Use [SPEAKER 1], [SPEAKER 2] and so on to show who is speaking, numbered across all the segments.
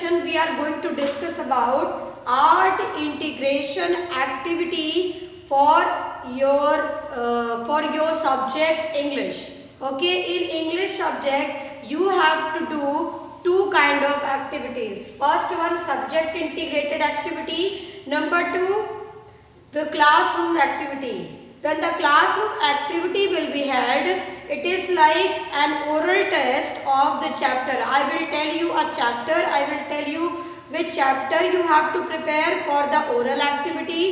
[SPEAKER 1] session we are going to discuss about art integration activity for your subject English. Okay, in English subject you have to do two kind of activities. First one, subject integrated activity. Number two, the classroom activity. When the classroom activity will be held, it is like an oral test of the chapter. I will tell you a chapter, I will tell you which chapter you have to prepare for the oral activity.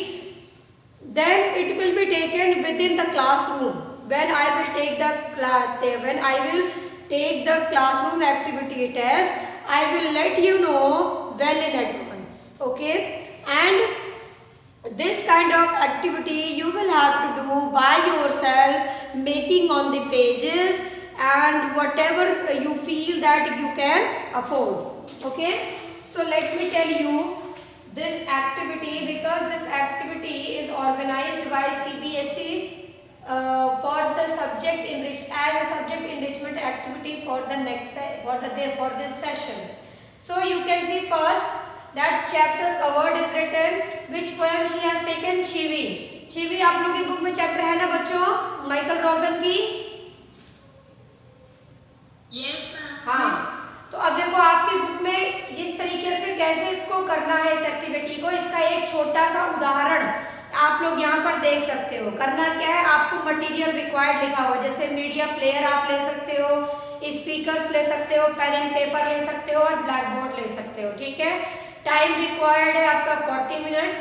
[SPEAKER 1] Then it will be taken within the classroom. When I will take the classroom activity test, I will let you know well in advance. Okay, and this kind of activity you will have to do by yourself, making on the pages and whatever you feel that you can afford. Okay, so let me tell you this activity, because this activity is organized by CBSE for the subject enrichment activity for the this session. So you can see first that chapter covered is written, which poem she has taken, Chivi. Chivi आप लोगों की book में chapter है ना बच्चों, Michael रोजन की?
[SPEAKER 2] Yes ma'am.
[SPEAKER 1] हाँ, तो अब देखो आपकी बुक में जिस तरीके से कैसे इसको करना है इस एक्टिविटी को, इसका एक छोटा सा उदाहरण आप लोग यहाँ पर देख सकते हो। करना क्या है, आपको मटेरियल रिक्वायर्ड लिखा हुआ, जैसे मीडिया प्लेयर आप ले सकते हो, स्पीकर्स ले सकते हो, पेन एंड पेपर ले सकते हो और ब्लैक बोर्ड ले सकते हो। ठीक है, टाइम रिक्वायर्ड है आपका 40 मिनट्स।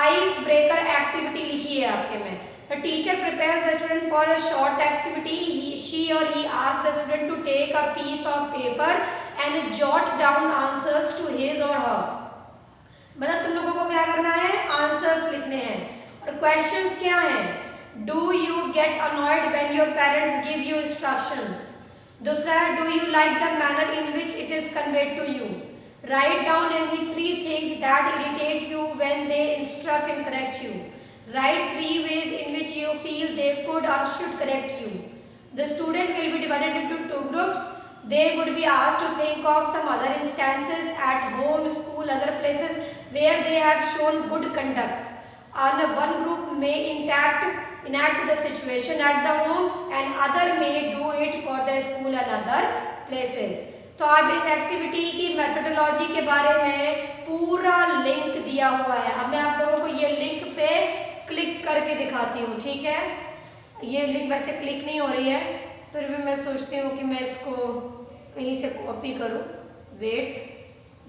[SPEAKER 1] आइस ब्रेकर एक्टिविटी लिखी है आपके में। The teacher prepares the student for a short activity. She or he ask the student to take a piece of paper and jot down answers to his or her. मतलब तुम लोगों को क्या करना है, आंसर्स लिखने हैं। और क्वेश्चंस क्या हैं, do you get annoyed when your parents give you instructions. दूसरा है, do you like the manner in which it is conveyed to you. Write down any 3 things that irritate you when they instruct and correct you. Write 3 ways in which you feel they could or should correct you. The student will be divided into 2 groups. They would be asked to think of some other instances at home, school, other places where they have shown good conduct. And one group may enact the situation at the home and other may do it for the school and other places. तो अब इस activity की methodology के बारे में पूरा link दिया हुआ है। अब मैं आप लोगों को ये लिंक पे क्लिक करके दिखाती हूँ। ठीक है, ये लिंक वैसे क्लिक नहीं हो रही है, फिर भी मैं सोचती हूँ कि मैं इसको कहीं से कॉपी करूँ। Wait,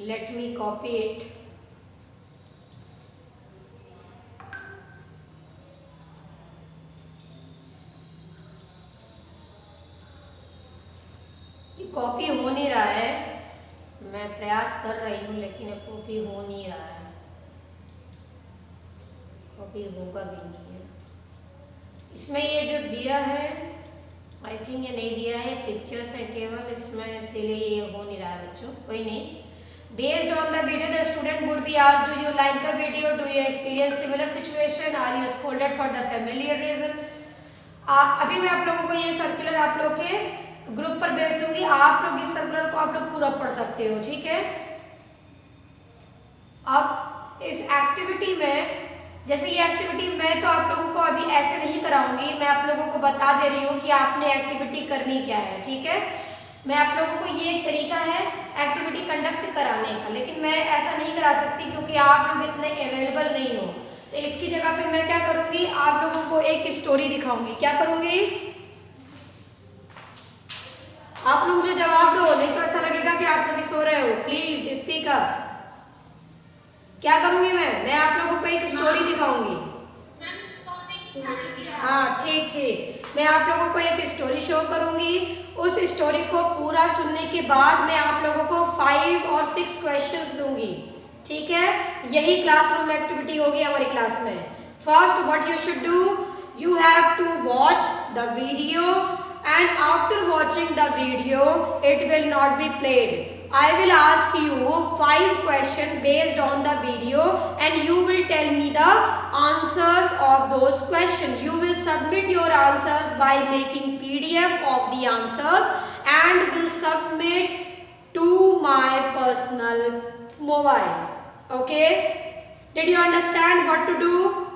[SPEAKER 1] let me copy it. Copy हो नहीं रहा है, मैं प्रयास कर रही हूँ लेकिन कॉपी हो नहीं रहा है। कॉपी होगा भी नहीं है। इसमें ये जो दिया है, आई थिंक ये नहीं दिया है, पिक्चर्स है केवल इसमें, इसीलिए ये हो नहीं रहा है बच्चों। कोई नहीं। Based on the video the student would be asked, do you like the video, do you experience similar situation, are you scolded for the familiar reason. अभी मैं आप लोगों को ये सर्कुलर आप लोग के ग्रुप पर भेज दूंगी, आप लोग इस सर्कुलर को आप लोग पूरा पढ़ सकते हो। ठीक है, अब इस एक्टिविटी में, जैसे ये एक्टिविटी मैं तो आप लोगों को अभी ऐसे नहीं कराऊंगी, मैं आप लोगों को बता दे रही हूँ कि आपने एक्टिविटी करनी क्या है। ठीक है, मैं आप लोगों को ये एक तरीका है एक्टिविटी कंडक्ट कराने का, लेकिन मैं ऐसा नहीं करा सकती क्योंकि आप लोग इतने अवेलेबल नहीं हो। तो इसकी जगह पे मैं क्या करूँगी, आप लोगों को एक स्टोरी दिखाऊंगी। क्या करूँगी, आप लोग मुझे जवाब दो, नहीं तो ऐसा लगेगा कि आप सभी सो रहे हो। Please speak up. क्या करूंगी मैं आप लोगों को एक स्टोरी दिखाऊंगी। हाँ ठीक ठीक, मैं आप लोगों को एक स्टोरी शो करूंगी। उस स्टोरी को पूरा सुनने के बाद मैं आप लोगों को 5 और 6 क्वेश्चंस दूंगी। ठीक है, यही क्लासरूम एक्टिविटी होगी हमारी क्लास में। First what you should do, you have to watch the video and after watching the video it will not be played. I will ask you 5 questions based on the video and you will tell me the answers of those questions. You will submit your answers by making PDF of the answers and will submit to my personal mobile. Okay, did you understand what to do?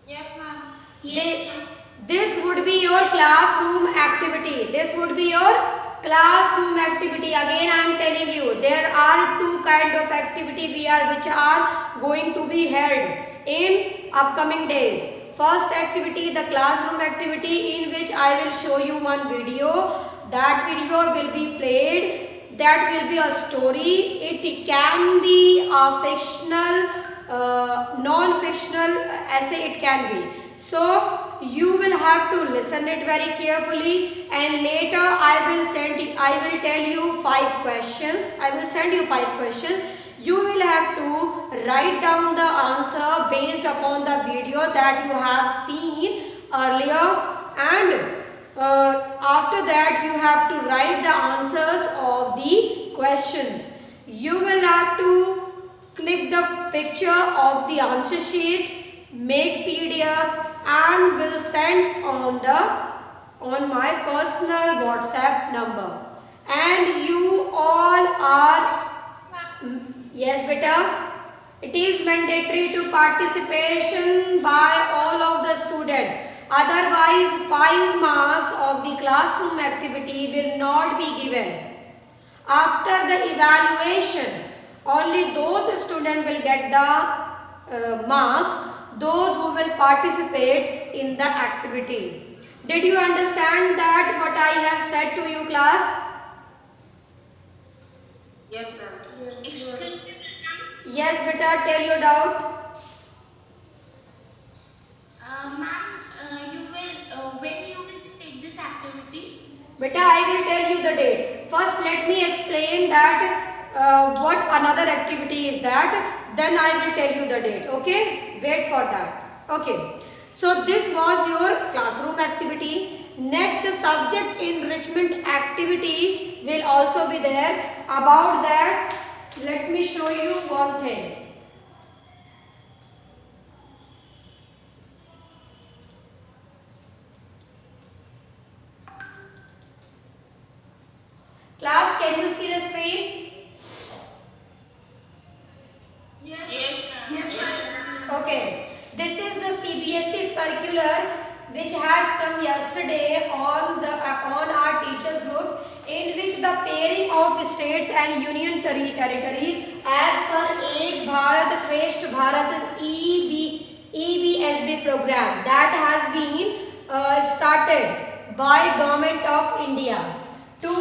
[SPEAKER 2] Yes, ma'am.
[SPEAKER 1] This would be your classroom activity. This would be your classroom activity. Again I am telling you, there are two kind of activity which are going to be held in upcoming days. First activity, the classroom activity, in which I will show you one video. That video will be played. That will be a story. It can be a fictional, non-fictional essay. It can be. So you will have to listen it very carefully, and later I will tell you 5 questions. I will send you 5 questions. You will have to write down the answer based upon the video that you have seen earlier, and after that you have to write the answers of the questions. You will have to click the picture of the answer sheet, make PDF, and will send on my personal WhatsApp number. And you all are, yes beta, it is mandatory to participation by all of the student. Otherwise 5 marks of the classroom activity will not be given. After the evaluation, only those students will get the marks, those who will participate in the activity. Did you understand that what I have said to you, class?
[SPEAKER 2] Yes, ma'am.
[SPEAKER 1] Yes, beta, tell your doubt.
[SPEAKER 2] Ma'am, when you will take this activity?
[SPEAKER 1] Beta, I will tell you the date. First, let me explain that what another activity is that. Then I will tell you the date. Okay? Wait for that. Okay. So this was your classroom activity. Next, the subject enrichment activity will also be there. About that, let me show you one thing. Class, can you see the screen?
[SPEAKER 2] Yes, ma'am.
[SPEAKER 1] Okay. This is the CBSE circular which has come yesterday on our teachers group, in which the pairing of states and union territories as per Ek Bharat Shresth Bharat EBSB program that has been started by Government of India to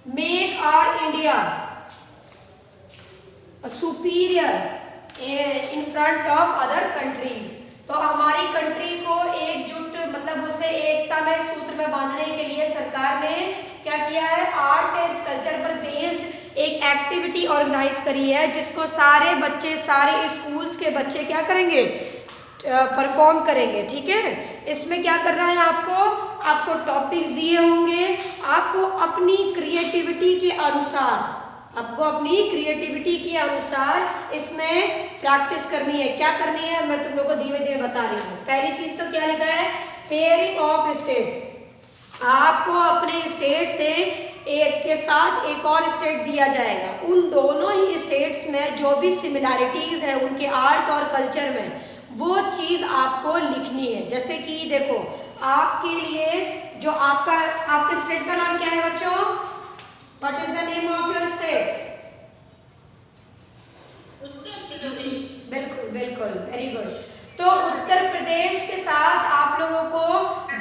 [SPEAKER 1] make our India superior in front of other countries. तो हमारी country को एकजुट मतलब उसे एकता में सूत्र में बांधने के लिए सरकार ने क्या किया है, आर्ट एंड कल्चर पर बेस्ड एक एक्टिविटी ऑर्गेनाइज करी है, जिसको सारे बच्चे, सारे स्कूल्स के बच्चे क्या करेंगे, परफॉर्म करेंगे। ठीक है, इसमें क्या करना है, आपको टॉपिक्स दिए होंगे, आपको अपनी क्रिएटिविटी के अनुसार इसमें प्रैक्टिस करनी है। क्या करनी है, मैं तुम लोगों को धीमे धीमे बता रही हूँ। पहली चीज तो क्या लिखा है, पेयरिंग ऑफ स्टेट्स। आपको अपने स्टेट से एक के साथ एक और स्टेट दिया जाएगा, उन दोनों ही स्टेट्स में जो भी सिमिलैरिटीज है उनके आर्ट और कल्चर में, वो चीज आपको लिखनी है। जैसे कि देखो, आपके लिए जो आपके स्टेट का नाम क्या है बच्चों, what is the name of your state? बिल्कुल बिल्कुल, वेरी गुड। तो उत्तर प्रदेश के साथ आप लोगों को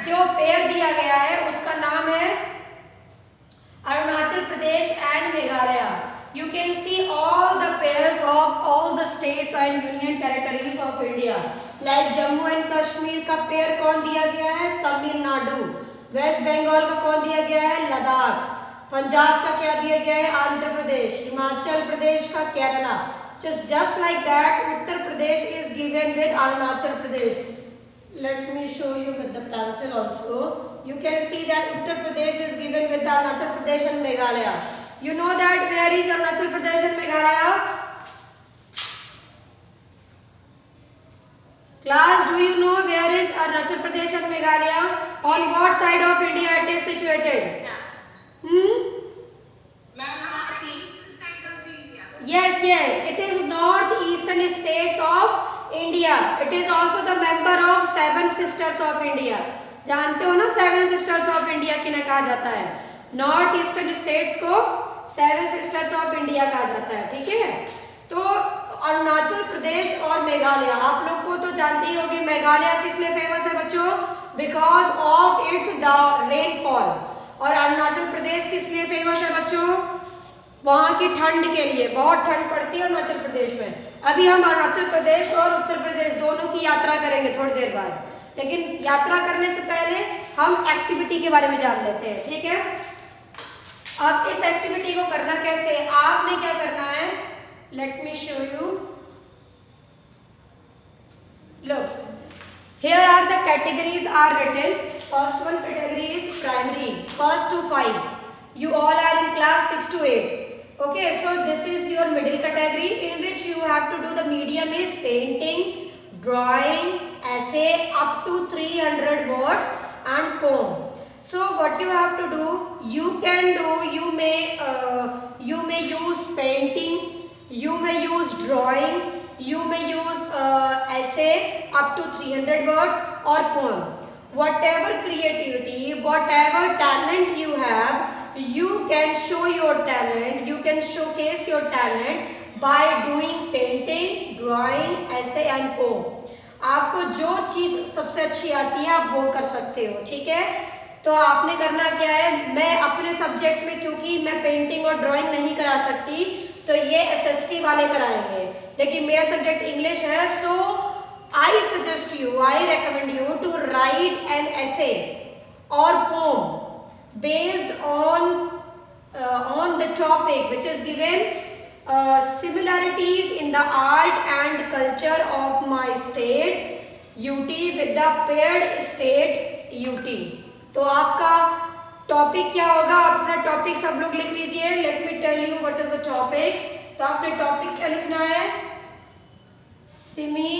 [SPEAKER 1] जो पेयर दिया गया है उसका नाम है Arunachal Pradesh and Meghalaya. You can see all the pairs of all the states and union territories of India. Like Jammu and Kashmir का पेयर कौन दिया गया है, तमिलनाडु। वेस्ट बंगाल का कौन दिया गया है, लद्दाख। पंजाब का क्या दिया गया है, आंध्र प्रदेश। हिमाचल प्रदेश का Kerala. So just like that, Uttar Pradesh is given with Arunachal Pradesh. Let me show you with the pencil also. You can see that Uttar Pradesh is given with Arunachal Pradesh and Meghalaya. You know that where is Arunachal Pradesh and Meghalaya? Class, do you know where is Arunachal Pradesh and Meghalaya? On what side of India it is situated?
[SPEAKER 2] Ma'am,
[SPEAKER 1] India, it is also the member of 7 sisters of India. जानते हो ना 7 sisters of India किन्हें कहा जाता है? North eastern states को 7 sisters of India कहा जाता है, ठीक है। तो अरुणाचल प्रदेश और मेघालय, आप लोग को तो जानते ही होंगे मेघालय किस लिए फेमस है बच्चों? Because of its rainfall. और अरुणाचल प्रदेश किस लिए फेमस है बच्चों? वहाँ की ठंड के लिए, बहुत ठंड पड़ती है अरुणाचल प्रदेश में। अभी हम अरुणाचल प्रदेश और उत्तर प्रदेश दोनों की यात्रा करेंगे थोड़ी देर बाद, लेकिन यात्रा करने से पहले हम एक्टिविटी के बारे में जान लेते हैं, ठीक है। अब इस एक्टिविटी को करना कैसे, आपने क्या करना है, let me show you. Look, here are the categories are written. First one category is primary, first to 5. You all are in class 6 to 8. Okay, so this is your middle category in which you have to do the medium is painting, drawing, essay up to 300 words and poem. So what you have to do, you can do, you may use painting, you may use drawing, you may use essay up to 300 words or poem. Whatever creativity, whatever talent you have, you can show your talent, you can showcase your talent by doing painting, drawing, essay and poem. आपको जो चीज सबसे अच्छी आती है आप वो कर सकते हो, ठीक है। तो आपने करना क्या है, मैं अपने सब्जेक्ट में क्योंकि मैं पेंटिंग और ड्राइंग नहीं करा सकती तो ये एसएसटी वाले कराएंगे, लेकिन मेरा सब्जेक्ट इंग्लिश है। So I suggest you, I recommend you to write an essay or poem based on the topic which is given, similarities in the art and culture of my state UT with the paired state UT। तो आपका topic क्या होगा, आप अपना topic सब लोग लिख लीजिए। Let me tell you what is the topic. तो आपने टॉपिक क्या लिखना है, similarities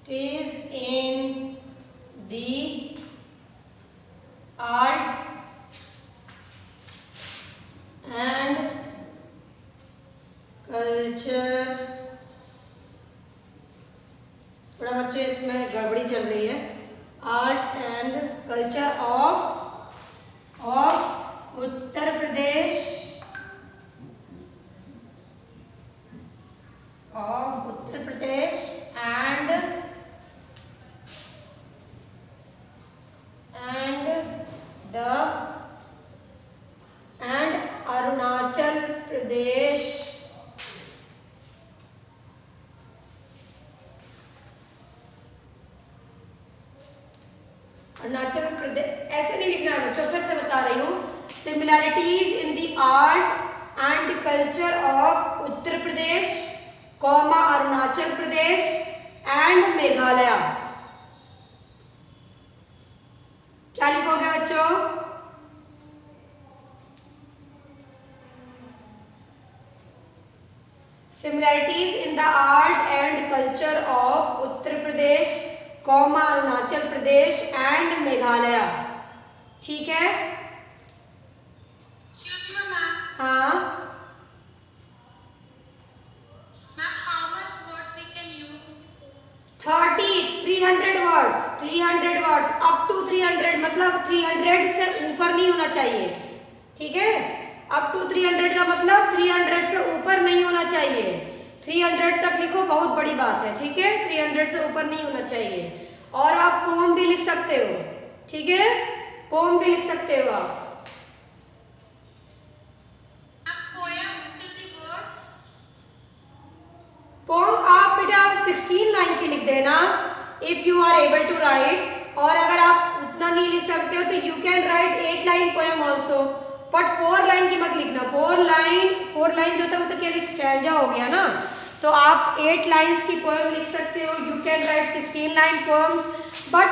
[SPEAKER 1] is in the art and culture, थोड़ा बच्चों इसमें गड़बड़ी चल रही है, art and culture of Uttar Pradesh, and Arunachal Pradesh ऐसे नहीं लिखना है बच्चों, फिर से बता रही हूँ। Similarities in the art and culture of Uttar Pradesh, comma Arunachal Pradesh and Meghalaya. क्या लिखोगे बच्चों, similarities in the art and culture of Uttar Pradesh, comma Arunachal Pradesh and Meghalaya, ठीक है। हाँ 300 वर्ड्स, 300 वर्ड्स अप टू 300, मतलब 300 से ऊपर नहीं होना चाहिए, ठीक है। अप टू 300 का मतलब 300 से ऊपर नहीं होना चाहिए, 300 तक लिखो, बहुत बड़ी बात है, ठीक है। 300 से ऊपर नहीं होना चाहिए। और आप पोम भी लिख सकते हो, ठीक है, पोम भी लिख सकते हो आप। पोम आप बेटा 16 लाइन की लिख देना if you are able to write, और अगर आप उतना नहीं लिख सकते हो तो you can write 8 line poem also, but 4 line की मत लिखना। 4 लाइन जो था वो तो क्या स्टैंजा हो गया ना, तो आप 8 लाइन्स की पोएम लिख सकते हो। You can right 16 line poems, but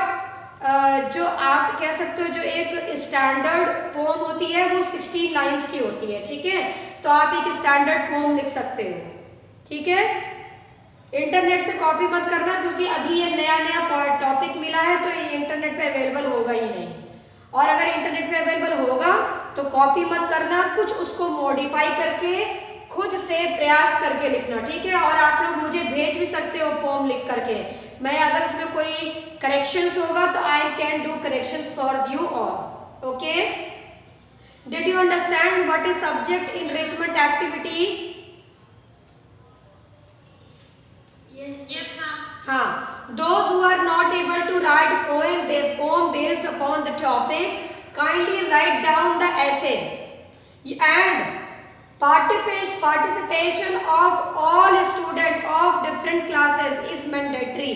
[SPEAKER 1] जो आप कह सकते हो जो एक स्टैंडर्ड पोएम होती है वो 16 लाइन्स की होती है, ठीक है। तो आप एक स्टैंडर्ड पोएम लिख सकते हो, ठीक है। इंटरनेट से कॉपी मत करना, क्योंकि अभी ये नया टॉपिक मिला है तो ये इंटरनेट पे अवेलेबल होगा ही नहीं, और अगर इंटरनेट पे अवेलेबल होगा तो कॉपी मत करना, कुछ उसको मॉडिफाई करके खुद से प्रयास करके लिखना, ठीक है। और आप लोग मुझे भेज भी सकते हो पोम लिख करके, मैं अगर उसमें कोई करेक्शंस होगा तो I can do corrections for you all, okay. Did you understand what is subject enrichment activity?
[SPEAKER 2] Yes, ma'am.
[SPEAKER 1] हाँ, those who are not able to write poem based upon the topic, kindly write down the essay. And participation of all students of different classes is mandatory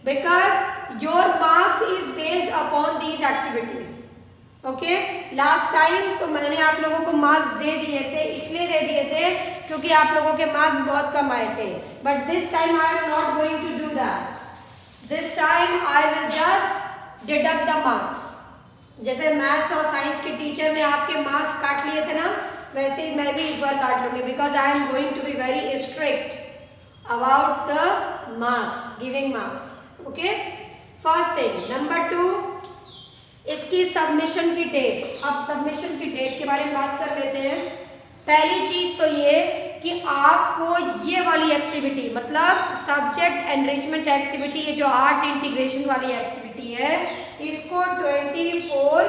[SPEAKER 1] because your marks is based upon these activities. Okay, last time तो मैंने आप लोगों को marks दे दिए थे, इसलिए दे दिए थे क्योंकि आप लोगों के मार्क्स बहुत कम आए थे, but this time I am not going to do that. This time I will just deduct the marks. जैसे मैथ्स और साइंस के टीचर ने आपके मार्क्स काट लिए थे ना, वैसे ही मैं भी इस बार काट लूंगी, because I am going to be very strict about the marks, giving marks, okay. First thing. Number 2, इसकी सबमिशन की डेट। अब सबमिशन की डेट के बारे में बात कर लेते हैं। पहली चीज तो ये कि आपको ये वाली एक्टिविटी, मतलब सब्जेक्ट एनरिचमेंट एक्टिविटी, ये जो आर्ट इंटीग्रेशन वाली एक्टिविटी है, इसको 24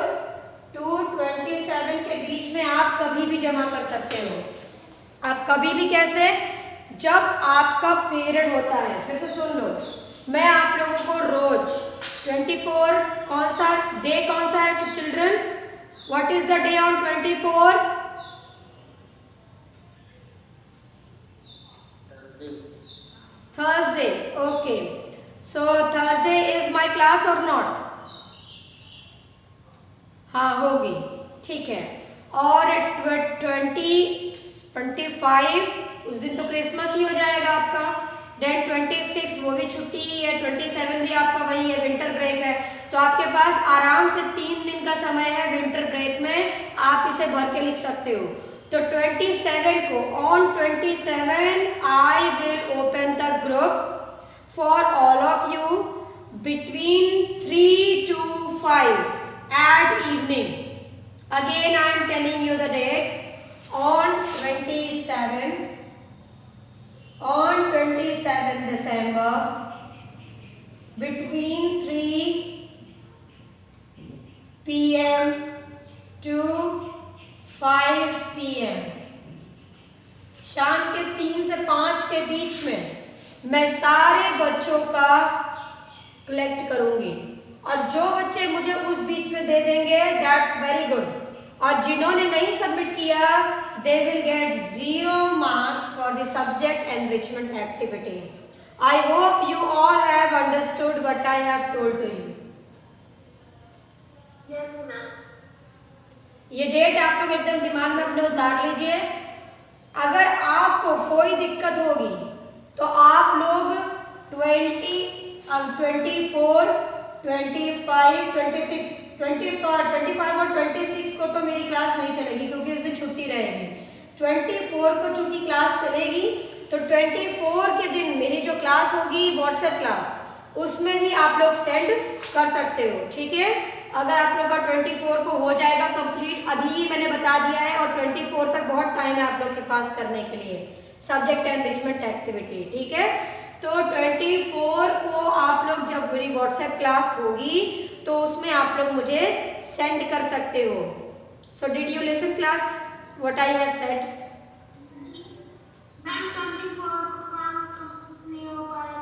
[SPEAKER 1] to 27 के बीच में आप कभी भी जमा कर सकते हो। आप कभी भी कैसे? जब आपका पीरियड होता है। फिर से सुन लो, मैं आप लोगों को रोज 24, कौन सा डे कौन सा है children? What is the day on 24? Thursday. Okay, so Thursday is my class और नॉट? हाँ, होगी, ठीक है। और 25 उस दिन तो क्रिसमस ही हो जाएगा आपका। देन 26 वो भी छुट्टी ही है, 27 भी आपका वही है, विंटर ब्रेक है। तो आपके पास आराम से 3 दिन का समय है विंटर ब्रेक में, आप इसे भर के लिख सकते हो। तो 27 को, on 27 I will open the group for all of you between 3 to 5 at evening. Again I am telling you the date. On 27 December between 3 PM to 5 PM, शाम के 3 से 5 के बीच में मैं सारे बच्चों का कलेक्ट करूंगी, और जो बच्चे मुझे उस बीच में दे देंगे दैट्स वेरी गुड, और जिन्होंने नहीं सबमिट किया they will get 0 marks for the subject enrichment activity. I hope you all have understood what I have told to you.
[SPEAKER 2] Yes, ma'am.
[SPEAKER 1] ये डेट आप लोग एकदम दिमाग में अपने उतार लीजिए। अगर आपको कोई दिक्कत होगी तो आप लोग 24, 25, 26, 25 और 26 को तो मेरी क्लास नहीं चलेगी क्योंकि उस दिन छुट्टी रहेगी। 24 को चूंकि क्लास चलेगी तो 24 के दिन मेरी जो क्लास होगी व्हाट्सएप क्लास, उसमें भी आप लोग सेंड कर सकते हो, ठीक है। अगर आप लोग का 24 को हो जाएगा कंप्लीट, अभी मैंने बता दिया है, और 24 तक बहुत टाइम है आप लोग के पास करने के लिए सब्जेक्ट एनरिचमेंट एक्टिविटी, ठीक है। तो 24 को आप लोग जब मेरी व्हाट्सएप क्लास होगी तो उसमें आप लोग मुझे सेंड कर सकते हो। So did you listen class what I have said?
[SPEAKER 2] Ma'am 24 को काम कंप्लीट नहीं हो पाया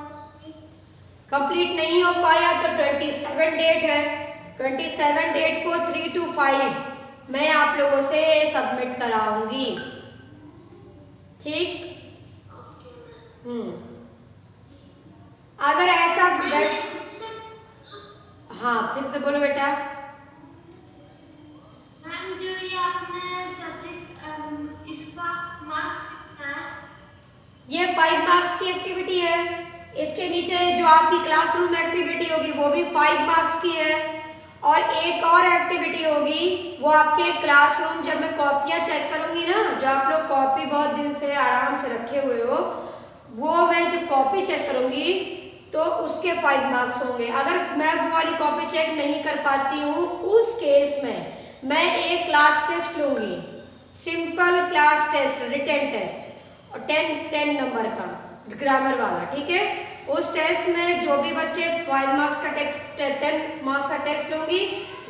[SPEAKER 1] कंप्लीट नहीं हो पाया तो 27 डेट है, 27 डेट को 3 to 5 मैं आप लोगों से सबमिट कराऊंगी, ठीक। अगर ऐसा हाँ, फिर से बोलो बेटा।
[SPEAKER 2] मैम जो ये आपने सब्जेक्ट इसका मार्क्स कितना है?
[SPEAKER 1] ये 5 मार्क्स की एक्टिविटी है। इसके नीचे जो आपकी क्लासरूम एक्टिविटी होगी वो भी 5 मार्क्स की है, और एक और एक्टिविटी होगी वो आपके क्लासरूम, जब मैं कॉपियाँ चेक करूंगी ना, जो आप लोग कॉपी बहुत दिन से आराम से रखे हुए हो, वो मैं जब कॉपी चेक करूंगी तो उसके 5 मार्क्स होंगे। अगर मैं वो वाली कॉपी चेक नहीं कर पाती हूँ, उस केस में मैं एक क्लास टेस्ट लूँगी, simple class test, written test, और 10 नंबर का ग्रामर वाला, ठीक है। उस टेस्ट में जो भी बच्चे 5 मार्क्स का टेक्स्ट 10 मार्क्स का टेस्ट लूँगी,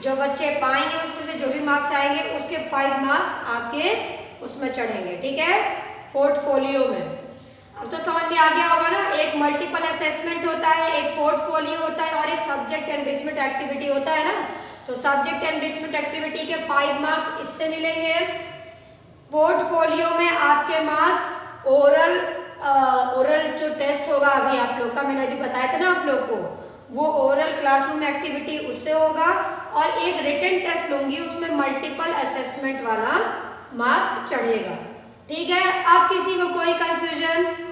[SPEAKER 1] जो बच्चे पाएंगे उसमें से जो भी मार्क्स आएंगे उसके 5 मार्क्स आपके उसमें चढ़ेंगे, ठीक है, पोर्टफोलियो में। अब तो समझ में आ गया होगा ना, एक मल्टीपल असेसमेंट होता है, एक पोर्टफोलियो होता है और एक सब्जेक्ट एनरिचमेंट एक्टिविटी होता है ना। तो सब्जेक्ट एनरिचमेंट एक्टिविटी के 5 मार्क्स इससे मिलेंगे। पोर्टफोलियो में आपके मार्क्स ओरल जो टेस्ट होगा अभी आप लोग का, मैंने अभी बताया था ना आप लोग को, वो ओरल क्लासरूम एक्टिविटी उससे होगा, और एक रिटन टेस्ट लूंगी उसमें मल्टीपल असेसमेंट वाला मार्क्स चढ़ेगा, ठीक है। अब किसी को कोई कंफ्यूजन?